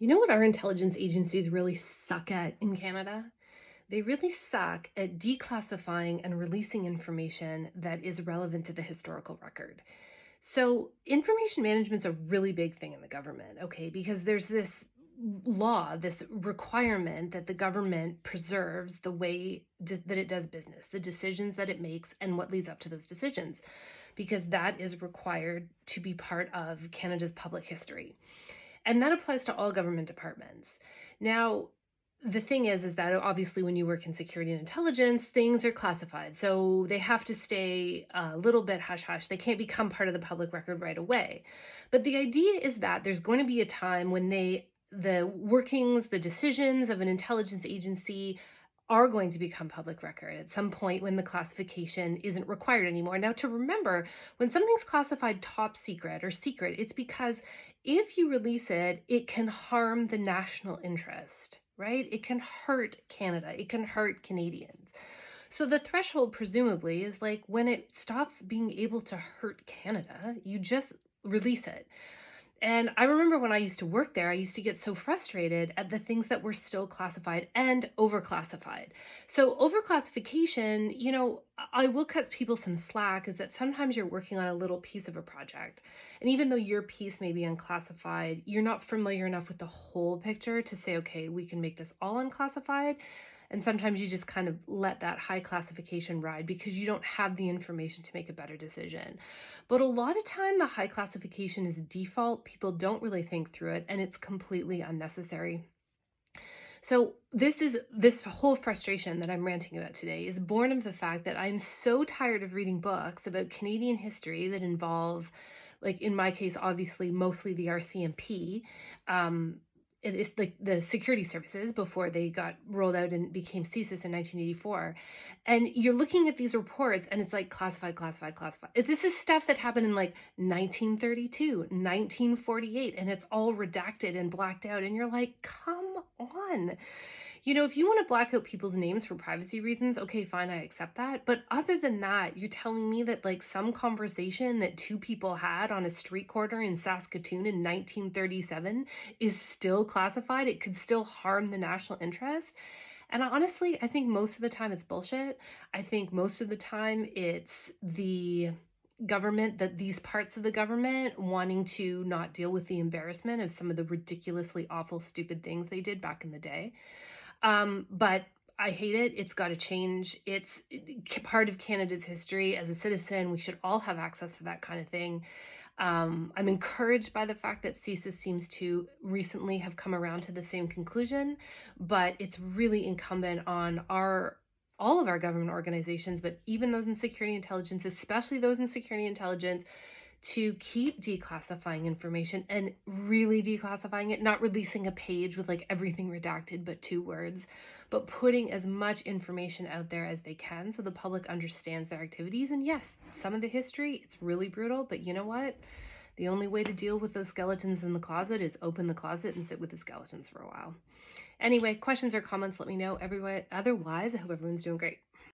You know what our intelligence agencies really suck at in Canada? They really suck at declassifying and releasing information that is relevant to the historical record. So, information management's a really big thing in the government, okay? Because there's this law, this requirement that the government preserves the way that it does business, the decisions that it makes, and what leads up to those decisions, because that is required to be part of Canada's public history. And that applies to all government departments. Now, the thing is that obviously when you work in security and intelligence, things are classified. So they have to stay a little bit hush hush. They can't become part of the public record right away. But the idea is that there's going to be a time when the workings, the decisions of an intelligence agency are going to become public record at some point when the classification isn't required anymore. Now, to remember, when something's classified top secret or secret, it's because if you release it, it can harm the national interest, right? It can hurt Canada, it can hurt Canadians. So the threshold, presumably, is like when it stops being able to hurt Canada, you just release it. And I remember when I used to work there, I used to get so frustrated at the things that were still classified and overclassified. So, overclassification, I will cut people some slack is that sometimes you're working on a little piece of a project. And even though your piece may be unclassified, you're not familiar enough with the whole picture to say, okay, we can make this all unclassified. And sometimes you just kind of let that high classification ride because you don't have the information to make a better decision. But a lot of time the high classification is default. People don't really think through it and it's completely unnecessary. So this whole frustration that I'm ranting about today is born of the fact that I'm so tired of reading books about Canadian history that involve, like in my case, obviously mostly the RCMP. It is like the security services before they got rolled out and became CSIS in 1984. And you're looking at these reports and it's like classified, classified, classified. This is stuff that happened in like 1932, 1948, and it's all redacted and blacked out. And you're like, come on. If you want to black out people's names for privacy reasons, okay, fine, I accept that. But other than that, you're telling me that like some conversation that two people had on a street corner in Saskatoon in 1937 is still classified. It could still harm the national interest. And honestly, I think most of the time it's bullshit. I think most of the time it's the government, that these parts of the government wanting to not deal with the embarrassment of some of the ridiculously awful, stupid things they did back in the day. But I hate it. It's got to change. It's part of Canada's history. As a citizen, we should all have access to that kind of thing. I'm encouraged by the fact that CSIS seems to recently have come around to the same conclusion, but it's really incumbent on all of our government organizations, but even those in security intelligence, especially those in security intelligence, to keep declassifying information and really declassifying it, not releasing a page with like everything redacted but 2 words, but putting as much information out there as they can so the public understands their activities. And yes, some of the history, it's really brutal, but you know what? The only way to deal with those skeletons in the closet is open the closet and sit with the skeletons for a while. Anyway, questions or comments, let me know. Otherwise, I hope everyone's doing great.